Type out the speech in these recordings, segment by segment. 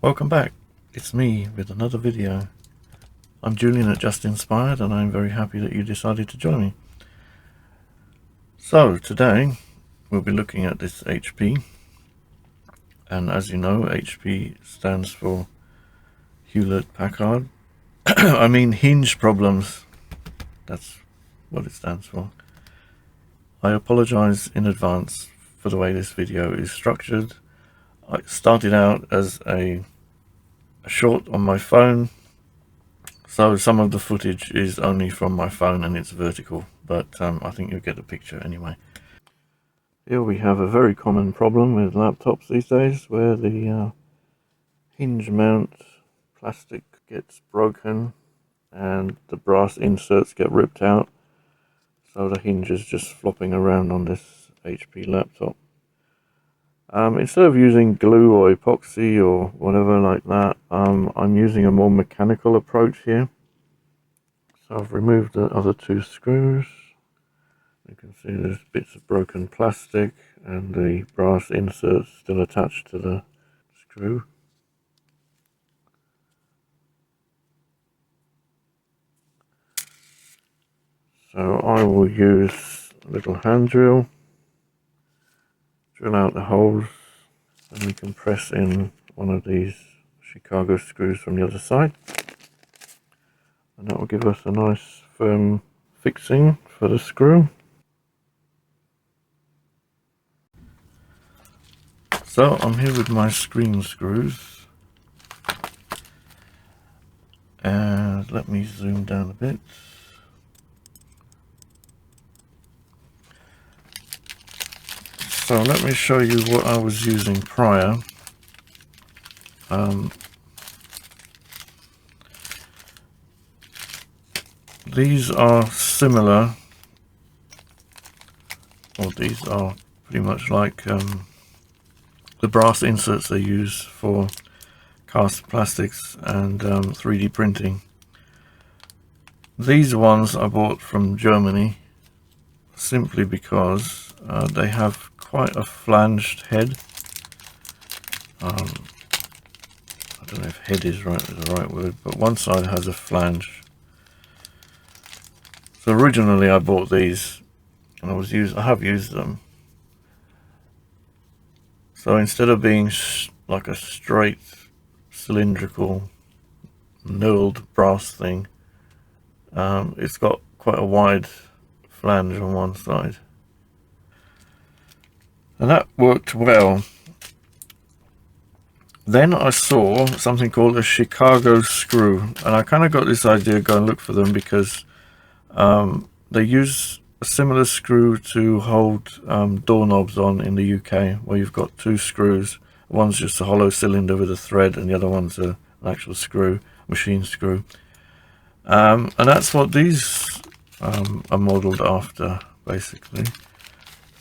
Welcome back, it's me with another video. I'm Julian at Just Inspired and I'm very happy that you decided to join me. So today we'll be looking at this HP, and as you know, HP stands for Hewlett Packard. I mean Hinge problems, that's what it stands for. I apologize in advance for the way this video is structured. I started out as a short on my phone, so some of the footage is only from my phone and it's vertical, but I think you'll get the picture anyway. Here we have a very common problem with laptops these days, where the hinge mount plastic gets broken and the brass inserts get ripped out, so the hinge is just flopping around on this HP laptop. Instead of using glue or epoxy or whatever like that, I'm using a more mechanical approach here. So I've removed the other two screws. You can see there's bits of broken plastic and the brass inserts still attached to the screw. So I will use a little hand drill. Drill out the holes, and we can press in one of these Chicago screws from the other side, and that will give us a nice firm fixing for the screw. So I'm here with my screen screws, and let me zoom down a bit. So let me show you what I was using prior. These are similar, or these are pretty much like the brass inserts they use for cast plastics and 3D printing. These ones I bought from Germany simply because they have quite a flanged head. I don't know if head is the right word, but one side has a flange. So originally I bought these, and I have used them. So instead of being like a straight cylindrical knurled brass thing, it's got quite a wide flange on one side. And that worked well. Then I saw something called a Chicago screw, and I kind of got this idea to go and look for them because they use a similar screw to hold doorknobs on in the UK, where you've got two screws. One's just a hollow cylinder with a thread, and the other one's an actual screw, machine screw. And that's what these are modelled after, basically.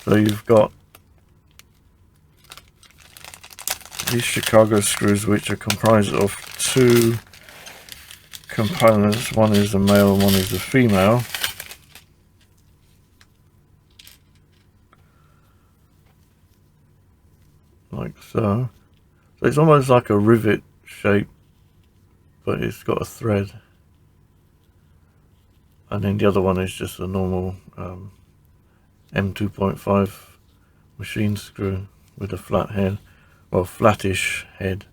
So you've got these Chicago screws, which are comprised of two components. One is a male and one is a female. Like so. So it's almost like a rivet shape, but it's got a thread. And then the other one is just a normal M2.5 machine screw with a flat head. Well, flattish head.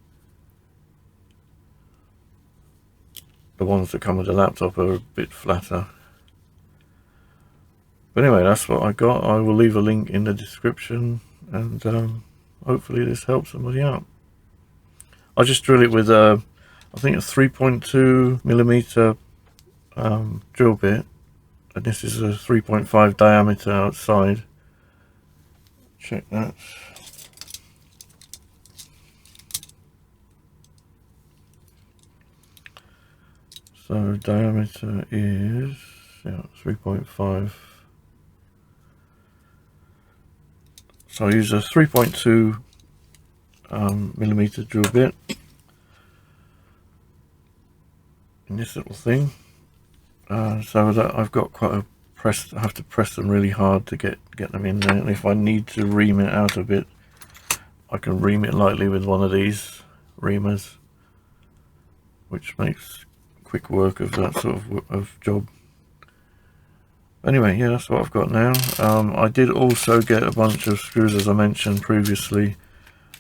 The ones that come with the laptop are a bit flatter. But anyway, that's what I got. I will leave a link in the description, and hopefully this helps somebody out. I just drill it with I think a 3.2mm drill bit, and this is a 3.5 diameter outside. Check that. So diameter is 3.5. So I use a 3.2 millimeter drill bit in this little thing. So that I've got quite a press. I have to press them really hard to get them in there. And if I need to ream it out a bit, I can ream it lightly with one of these. Reamers, which makes quick work of that sort of job. Anyway, yeah, that's what I've got now. I did also get a bunch of screws, as I mentioned previously.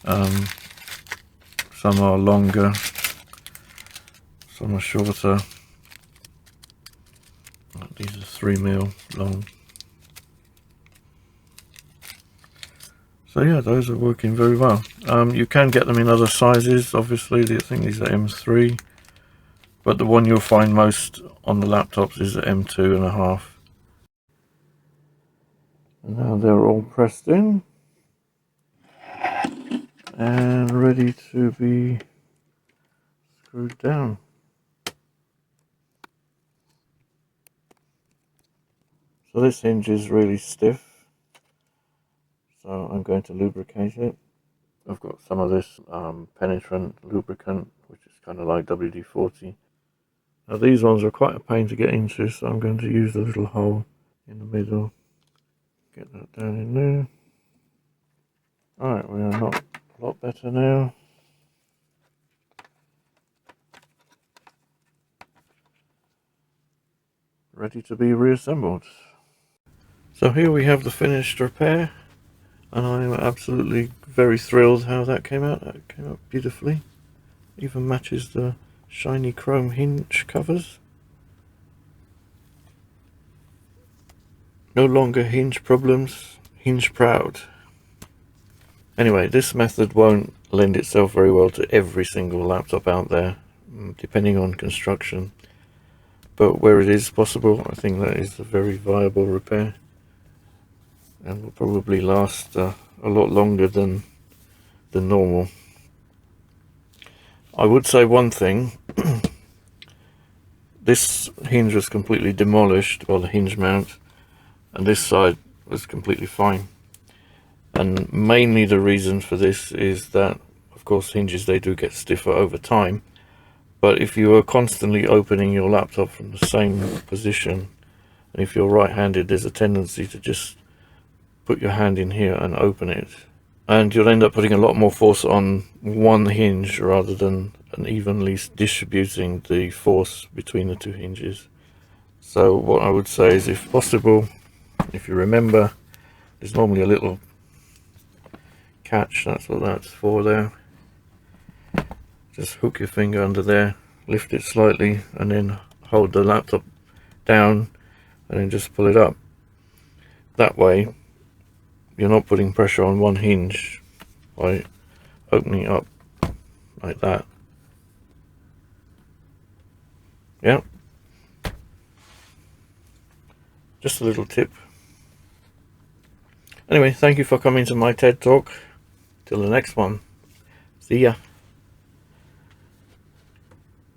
Some are longer, some are shorter. These are 3mm long. So yeah, those are working very well. You can get them in other sizes, obviously. I think these are M3, but the one you'll find most on the laptops is the M2.5. And now they're all pressed in and ready to be screwed down. So this hinge is really stiff, so I'm going to lubricate it. I've got some of this penetrant lubricant, which is kind of like WD-40. Now these ones are quite a pain to get into, so I'm going to use the little hole in the middle. Get that down in there. Alright, we are not a lot better now. Ready to be reassembled. So here we have the finished repair, and I am absolutely very thrilled how that came out. That came out beautifully. Even matches the shiny chrome hinge covers. No longer hinge problems, hinge proud. Anyway, this method won't lend itself very well to every single laptop out there, depending on construction. But where it is possible, I think that is a very viable repair, and will probably last a lot longer than normal. I would say one thing. This hinge was completely demolished, well, the hinge mount, and this side was completely fine. And mainly the reason for this is that, of course, hinges, they do get stiffer over time. But if you are constantly opening your laptop from the same position, and if you're right-handed, there's a tendency to just put your hand in here and open it. And you'll end up putting a lot more force on one hinge rather than evenly distributing the force between the two hinges. So what I would say is, if possible, if you remember, there's normally a little catch, that's what that's for there. Just hook your finger under there, lift it slightly, and then hold the laptop down and then just pull it up. That way you're not putting pressure on one hinge by opening it up like that. Yeah, just a little tip. Anyway, thank you for coming to my TED Talk. Till the next one. See ya.